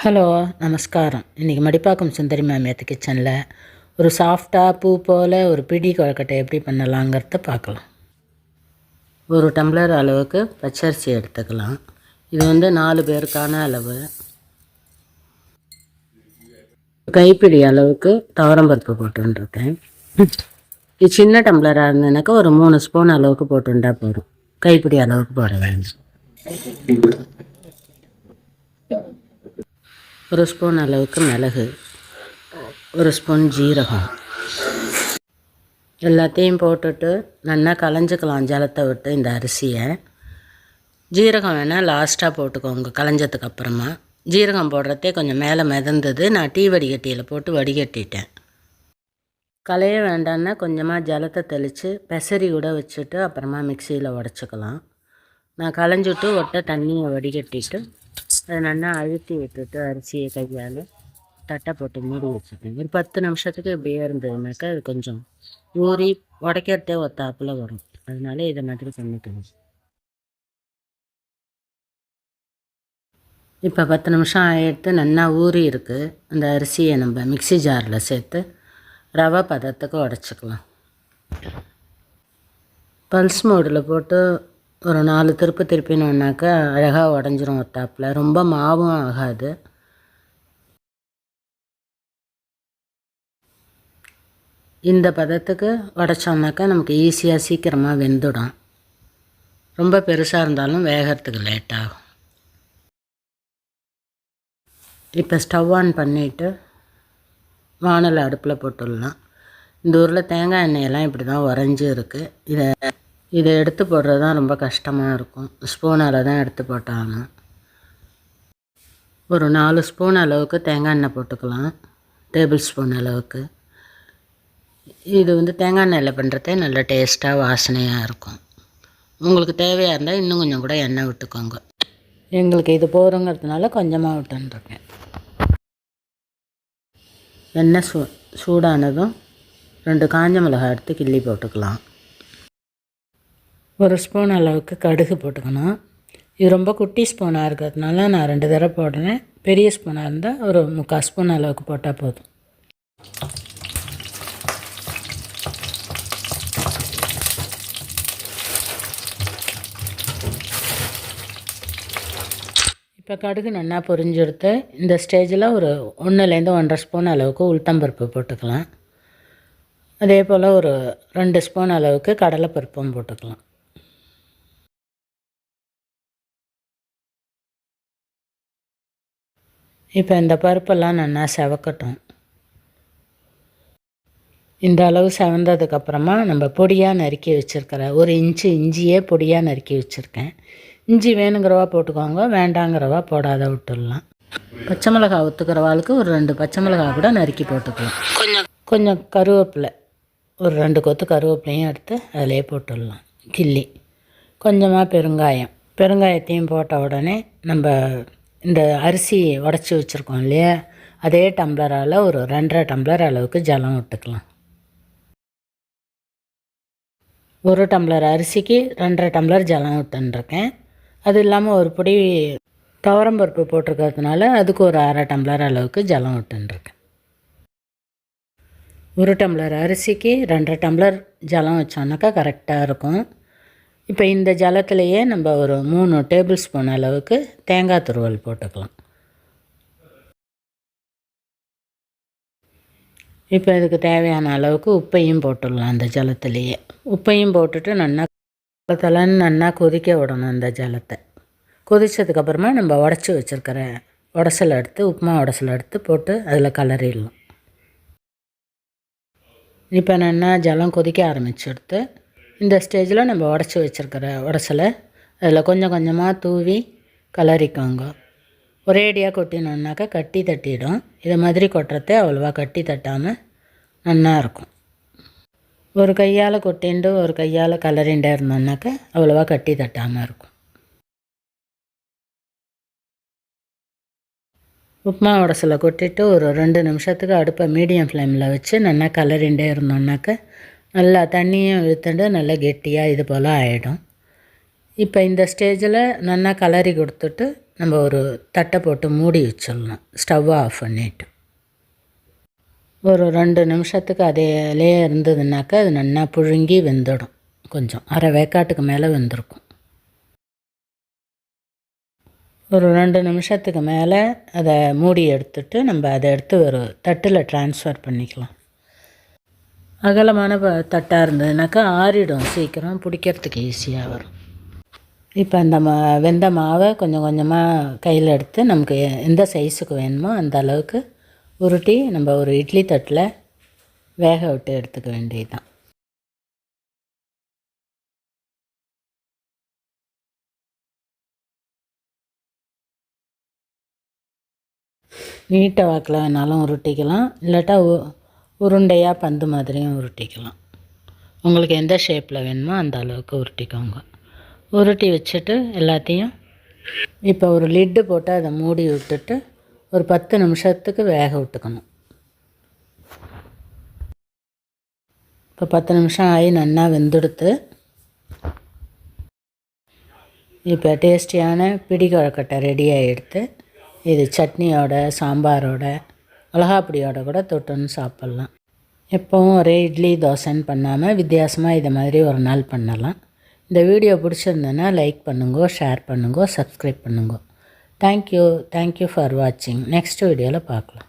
Hello நமஸ்காரம். இன்றைக்கி மடிப்பாக்கம் சுந்தரி மேமியத்து கிச்சனில் ஒரு சாஃப்டாக பூ போல் ஒரு பிடி கொழுக்கட்டை எப்படி பண்ணலாங்கிறத பார்க்கலாம். ஒரு டம்ளர் அளவுக்கு பச்சரிசி எடுத்துக்கலாம். இது 4 பேருக்கான அளவு. கைப்பிடி அளவுக்கு துவரம்பருப்பு போட்டுருக்கேன். இது சின்ன டம்ளராக இருந்ததுனாக்கா ஒரு 3 ஸ்பூன் அளவுக்கு போட்டுண்டா போதும். கைப்பிடி அளவுக்கு போட வேண்டாம். 1 ஸ்பூன் அளவுக்கு மிளகு, 1 ஸ்பூன் ஜீரகம் எல்லாத்தையும் போட்டுட்டு நல்லா களைஞ்சிக்கலாம் ஜலத்தை விட்டு இந்த அரிசியை. ஜீரகம் வேணால் லாஸ்ட்டாக போட்டுக்கோங்க களைஞ்சதுக்கு அப்புறமா. ஜீரகம் போடுறதே கொஞ்சம் மேலே மிதந்தது, நான் டீ வடிகட்டியில் போட்டு வடிகட்டிட்டேன். களைய வேண்டான்னா கொஞ்சமாக ஜலத்தை தெளித்து பெசரி கூட வச்சுட்டு அப்புறமா மிக்சியில் உடச்சிக்கலாம். நான் களைஞ்சிட்டு ஒட்ட தண்ணியை வடிகட்டிட்டு அதை நல்லா அழுத்தி விட்டுட்டு அரிசியை கையால் தட்டை போட்டு மூடி வச்சுக்கேன். ஒரு 10 நிமிஷத்துக்கு இப்படியே இருந்ததுனாக்கா அது கொஞ்சம் ஊறி உடைக்கிறதே ஒத்தாப்பில் வரும். அதனால இதை மாதிரி பண்ணிக்கணும். இப்போ 10 நிமிஷம் ஆகிடுத்து, நல்லா ஊறி இருக்குது. அந்த அரிசியை நம்ம மிக்சி ஜாரில் சேர்த்து ரவை பதத்துக்கு உடச்சிக்கலாம். பல்ஸ் மோடில் போட்டு ஒரு 4 திருப்பினோன்னாக்கா அழகாக உடஞ்சிரும் ஒத்தாப்பில். ரொம்ப மாவும் ஆகாது. இந்த பதத்துக்கு உடச்சோம்னாக்கா நமக்கு ஈஸியாக சீக்கிரமாக வெந்துடும். ரொம்ப பெருசாக இருந்தாலும் வேகிறதுக்கு லேட் ஆகும். இப்போ ஸ்டவ் ஆன் பண்ணிவிட்டு வானலை அடுப்பில் போட்டுடலாம். இந்த ஊரில் தேங்காய் எண்ணெயெல்லாம் இப்படி தான் உறைஞ்சி இருக்குது. இதை எடுத்து போடுறது தான் ரொம்ப கஷ்டமாக இருக்கும். ஸ்பூனால் தான் எடுத்து போட்டாங்க. ஒரு 4 ஸ்பூன் அளவுக்கு தேங்காய் எண்ணெய் போட்டுக்கலாம், டேபிள் ஸ்பூன் அளவுக்கு. இது தேங்காய் எண்ணெயில் பண்ணுறதே நல்ல டேஸ்ட்டாக வாசனையாக இருக்கும். உங்களுக்கு தேவையாக இருந்தால் இன்னும் கொஞ்சம் கூட எண்ணெய் விட்டுக்கோங்க. எங்களுக்கு இது போகிறோங்கிறதுனால கொஞ்சமாக விட்டுருக்கேன். எண்ணெய் சூடானதும் 2 காஞ்ச மிளகாய் எடுத்து கிள்ளி போட்டுக்கலாம். 1 ஸ்பூன் அளவுக்கு கடுகு போட்டுக்கணும். இது ரொம்ப குட்டி ஸ்பூனாக இருக்கிறதுனால நான் 2 தடவை போடுறேன். பெரிய ஸ்பூனாக இருந்தால் ஒரு 3/4 ஸ்பூன் அளவுக்கு போட்டால் போதும். இப்போ கடுகு நல்லா பொரிஞ்செடுத்து இந்த ஸ்டேஜில் ஒரு 1லேருந்து 1.5 ஸ்பூன் அளவுக்கு உளுத்தம்பருப்பு போட்டுக்கலாம். அதே போல் ஒரு 2 ஸ்பூன் அளவுக்கு கடலைப்பருப்பும் போட்டுக்கலாம். இப்போ இந்த பருப்பெல்லாம் நல்லா செவக்கட்டும். இந்த அளவு செவந்ததுக்கப்புறமா நம்ம பொடியாக நறுக்கி வச்சுருக்கிற 1 இன்ச்சு இஞ்சியே பொடியாக நறுக்கி வச்சுருக்கேன். இஞ்சி வேணுங்கிறவா போட்டுக்கோங்க, வேண்டாங்கிறவா போடாத விட்டுடலாம். பச்சை மிளகா ஒத்துக்கிறவாளுக்கு ஒரு 2 பச்சை மிளகா கூட நறுக்கி போட்டுக்கலாம். கொஞ்சம் கருவேப்பிலை, ஒரு 2 கொத்து கருவேப்பிலையும் எடுத்து அதிலே போட்டுடலாம் கிள்ளி. கொஞ்சமாக பெருங்காயத்தையும் போட்ட உடனே நம்ம இந்த அரிசி உடச்சி வச்சுருக்கோம் இல்லையா, அதே டம்ளரால் ஒரு 2.5 டம்ளர் அளவுக்கு ஜலம் விட்டுக்கலாம். 1 டம்ளர் அரிசிக்கு 2.5 டம்ளர் ஜலம் விட்டுருக்கேன். அது இல்லாமல் ஒரு பொடி துவரம்பருப்பு போட்டிருக்கிறதுனால அதுக்கு ஒரு 1/2 டம்ளர் அளவுக்கு ஜலம் விட்டுருக்கேன். 1 டம்ளர் அரிசிக்கு 2.5 டம்ளர் ஜலம் வச்சோன்னாக்கா கரெக்டாக இருக்கும். இப்போ இந்த ஜலத்திலேயே நம்ம ஒரு 3 டேபிள் ஸ்பூன் அளவுக்கு தேங்காய் துருவல் போட்டுக்கலாம். இப்போ இதுக்கு தேவையான அளவுக்கு உப்பையும் போட்டுடலாம். அந்த ஜலத்திலேயே உப்பையும் போட்டுட்டு நல்லா கொதிக்க விடணும். அந்த ஜலத்தை கொதித்ததுக்கப்புறமா நம்ம உடச்சி வச்சுருக்கிற உடசலை எடுத்து உப்புமா உடசலை எடுத்து போட்டு அதில் கலரிடலாம். இப்போ நல்லா ஜலம் கொதிக்க ஆரம்பிச்சுடுத்து. இந்த ஸ்டேஜில் நம்ம உடச்சி வச்சுருக்கிற உடசலை அதில் கொஞ்சம் கொஞ்சமாக தூவி கலரிக்கோங்க. ஒரேடியாக கொட்டினோன்னாக்கா கட்டி தட்டிடும். இதை மாதிரி கொட்டுறதே அவ்வளோவா கட்டி தட்டாமல் நல்லா இருக்கும். ஒரு கையால் கொட்டிண்டு ஒரு கையால் கலரிண்டே இருந்தோன்னாக்கா அவ்வளோவா கட்டி தட்டாமல் இருக்கும். உப்புமா உடசலை கொட்டிட்டு ஒரு 2 நிமிஷத்துக்கு அடுப்பை மீடியம் ஃப்ளேமில் வச்சு நல்லா கலரிண்டே இருந்தோன்னாக்கா நல்லா தண்ணியும் இழுத்துட்டு நல்லா கெட்டியாக இது போல் ஆகிடும். இப்போ இந்த ஸ்டேஜில் நல்லா கலரி கொடுத்துட்டு நம்ம ஒரு தட்டை போட்டு மூடி வச்சிடலாம். ஸ்டவ்வை ஆஃப் பண்ணிவிட்டு ஒரு 2 நிமிஷத்துக்கு அதிலே இருந்ததுனாக்கா அது நல்லா புழுங்கி வெந்துடும். கொஞ்சம் அரை வேக்காட்டுக்கு மேலே வெந்திருக்கும். ஒரு 2 நிமிஷத்துக்கு மேலே அதை மூடி எடுத்துட்டு நம்ம அதை எடுத்து ஒரு தட்டில் ட்ரான்ஸ்ஃபர் பண்ணிக்கலாம். அகலமான தட்டாக இருந்ததுனாக்கா ஆறிடும், சீக்கிரம் பிடிக்கிறதுக்கு ஈஸியாக வரும். இப்போ அந்த வெந்த மாவை கொஞ்சம் கொஞ்சமாக கையில் எடுத்து நமக்கு எந்த சைஸுக்கு வேணுமோ அந்த அளவுக்கு உருட்டி நம்ம ஒரு இட்லி தட்டில் வேக விட்டு எடுத்துக்க வேண்டியது தான். நீட்டை வாக்கில் வேணாலும் உருட்டிக்கலாம், இல்லாட்டா உருண்டையாக பந்து மாதிரியும் உருட்டிக்கலாம். உங்களுக்கு எந்த ஷேப்பில் வேணுமோ அந்த அளவுக்கு உருட்டிக்கோங்க. உருட்டி வச்சுட்டு எல்லாத்தையும் இப்போ ஒரு லிட்டு போட்டு அதை மூடி விட்டுட்டு ஒரு 10 நிமிஷத்துக்கு வேக விட்டுக்கணும். இப்போ 10 நிமிஷம் ஆகி நல்லா வெந்துடுத்து. இப்போ டேஸ்டியான பிடி கொழுக்கட்டை ரெடி ஆகிடுத்து. இது சட்னியோட, சாம்பாரோட, மிளகாப்பொடியோட கூட தொட்டுன்னு சாப்பிட்லாம். எப்போவும் ஒரே இட்லி தோசைன்னு பண்ணாமல் வித்தியாசமாக இதை மாதிரி ஒரு நாள் பண்ணலாம். இந்த வீடியோ பிடிச்சிருந்ததுன்னா லைக் பண்ணுங்க, ஷேர் பண்ணுங்க, சப்ஸ்கிரைப் பண்ணுங்க. தேங்க்யூ ஃபார் வாட்சிங். நெக்ஸ்ட் வீடியோவில் பார்க்கலாம்.